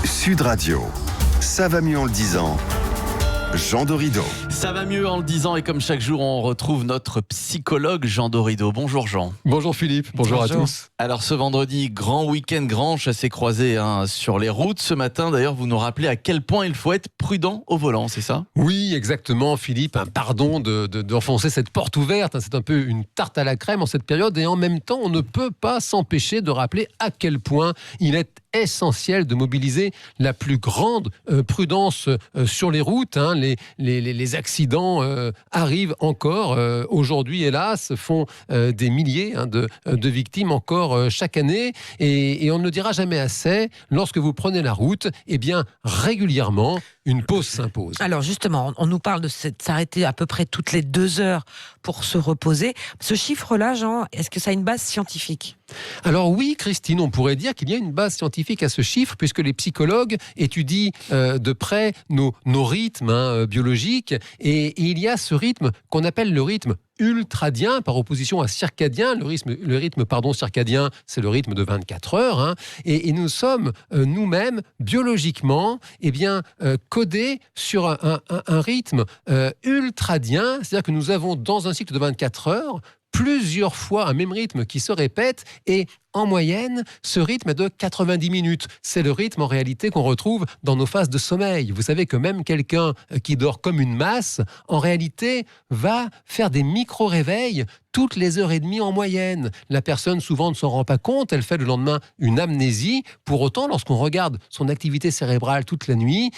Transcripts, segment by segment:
Sud Radio. Ça va mieux en le disant. Jean Dorido. Ça va mieux en le disant et comme chaque jour on retrouve notre psychologue Jean Dorido. Bonjour Jean. Bonjour Philippe, bonjour à tous. Alors ce vendredi, grand week-end, grand chassé-croisé sur les routes. Ce matin d'ailleurs vous nous rappelez à quel point il faut être prudent au volant, c'est ça ? Oui, exactement Philippe, pardon d'enfoncer cette porte ouverte, c'est un peu une tarte à la crème en cette période et en même temps on ne peut pas s'empêcher de rappeler à quel point il est essentiel de mobiliser la plus grande prudence sur les routes. Les accidents arrivent encore aujourd'hui, hélas, font des milliers de victimes encore chaque année. Et on ne le dira jamais assez, lorsque vous prenez la route, eh bien, régulièrement, une pause s'impose. Alors justement, on nous parle de s'arrêter à peu près toutes les 2 heures pour se reposer. Ce chiffre-là, Jean, est-ce que ça a une base scientifique ? Alors oui, Christine, on pourrait dire qu'il y a une base scientifique à ce chiffre, puisque les psychologues étudient de près nos rythmes biologiques, et il y a ce rythme qu'on appelle le rythme ultradien, par opposition à circadien. Le rythme circadien, c'est le rythme de 24 heures. Et nous sommes nous-mêmes, biologiquement, codés sur un rythme ultradien, c'est-à-dire que nous avons dans un cycle de 24 heures, plusieurs fois un même rythme qui se répète et en moyenne, ce rythme est de 90 minutes. C'est le rythme en réalité qu'on retrouve dans nos phases de sommeil. Vous savez que même quelqu'un qui dort comme une masse, en réalité, va faire des micro-réveils toutes les heures et demie en moyenne. La personne souvent ne s'en rend pas compte, elle fait le lendemain une amnésie. Pour autant, lorsqu'on regarde son activité cérébrale toute la nuit,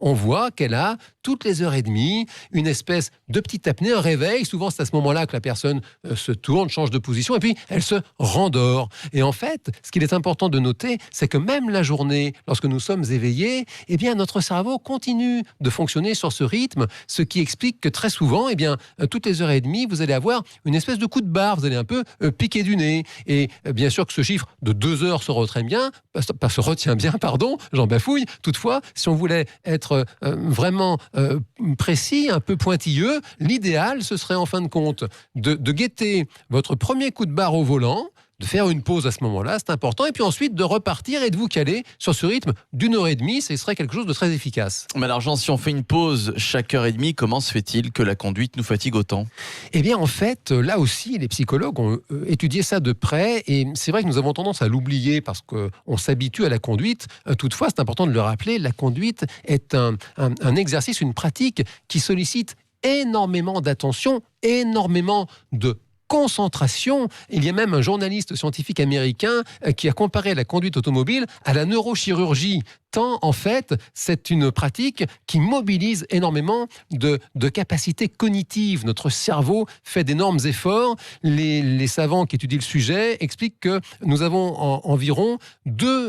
on voit qu'elle a toutes les heures et demie une espèce de petite apnée, un réveil. Souvent, c'est à ce moment-là que la personne se tourne, change de position et puis elle se rendort. Et en fait, ce qu'il est important de noter, c'est que même la journée, lorsque nous sommes éveillés, notre cerveau continue de fonctionner sur ce rythme, ce qui explique que très souvent, toutes les heures et demie, vous allez avoir une espèce de coup de barre, vous allez un peu piquer du nez. Et bien sûr que ce chiffre de 2 heures se retient bien, j'en bafouille. Toutefois, si on voulait être vraiment précis, un peu pointilleux, l'idéal, ce serait en fin de compte de guetter votre premier coup de barre au volant, de faire une pause à ce moment-là, c'est important, et puis ensuite de repartir et de vous caler sur ce rythme d'1 heure et demie, ce serait quelque chose de très efficace. Mais alors Jean, si on fait une pause chaque heure et demie, comment se fait-il que la conduite nous fatigue autant ? En fait, là aussi, les psychologues ont étudié ça de près, et c'est vrai que nous avons tendance à l'oublier parce qu'on s'habitue à la conduite. Toutefois, c'est important de le rappeler, la conduite est un exercice, une pratique qui sollicite énormément d'attention, énormément de concentration. Il y a même un journaliste scientifique américain qui a comparé la conduite automobile à la neurochirurgie. Tant, en fait, c'est une pratique qui mobilise énormément de capacités cognitives. Notre cerveau fait d'énormes efforts. Les savants qui étudient le sujet expliquent que nous avons environ deux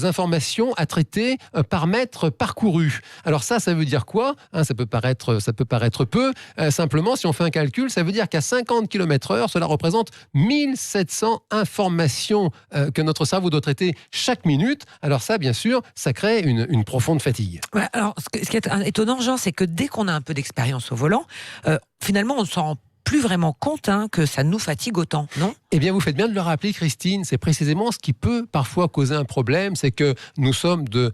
informations à traiter par mètre parcouru. Alors ça veut dire quoi ? Ça peut paraître peu. Simplement, si on fait un calcul, ça veut dire qu'à 50 km/h, cela représente 1700 informations que notre cerveau doit traiter chaque minute. Alors ça, bien sûr, ça crée une profonde fatigue. Ouais, alors, ce qui est étonnant, Jean, c'est que dès qu'on a un peu d'expérience au volant, finalement, on ne s'en rend plus vraiment compte que ça nous fatigue autant, non ? Vous faites bien de le rappeler, Christine. C'est précisément ce qui peut parfois causer un problème, c'est que nous sommes de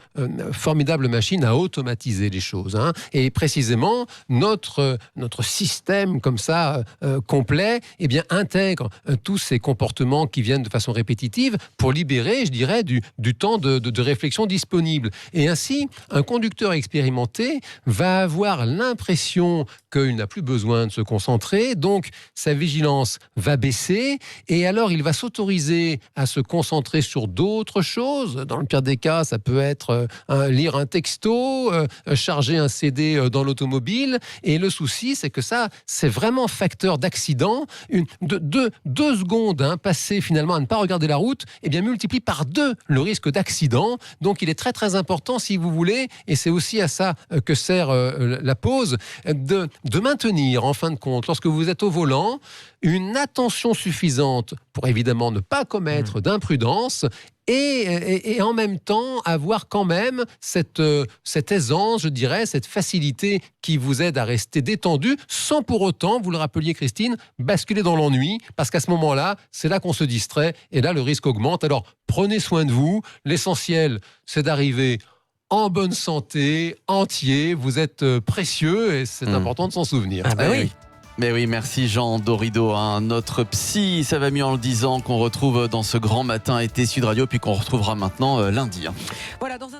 formidables machines à automatiser les choses. Et précisément, notre système comme ça, complet, intègre tous ces comportements qui viennent de façon répétitive pour libérer, je dirais, du temps de réflexion disponible. Et ainsi, un conducteur expérimenté va avoir l'impression qu'il n'a plus besoin de se concentrer, donc sa vigilance va baisser et alors il va s'autoriser à se concentrer sur d'autres choses. Dans le pire des cas, ça peut être lire un texto, charger un CD dans l'automobile, et le souci c'est que ça, c'est vraiment facteur d'accident. Deux secondes passées finalement à ne pas regarder la route, multiplie par 2 le risque d'accident. Donc il est très très important, si vous voulez, et c'est aussi à ça que sert la pause, de maintenir en fin de compte, lorsque vous êtes au volant, une attention suffisante suffisante pour évidemment ne pas commettre d'imprudence et en même temps avoir quand même cette aisance, je dirais, cette facilité qui vous aide à rester détendu sans pour autant, vous le rappeliez Christine, basculer dans l'ennui parce qu'à ce moment-là, c'est là qu'on se distrait et là le risque augmente. Alors prenez soin de vous, l'essentiel c'est d'arriver en bonne santé, entier, vous êtes précieux et c'est important de s'en souvenir. Ah bah oui. Mais oui, merci Jean Dorido, notre psy, ça va mieux en le disant, qu'on retrouve dans ce grand matin été Sud Radio, puis qu'on retrouvera maintenant lundi. Voilà, dans un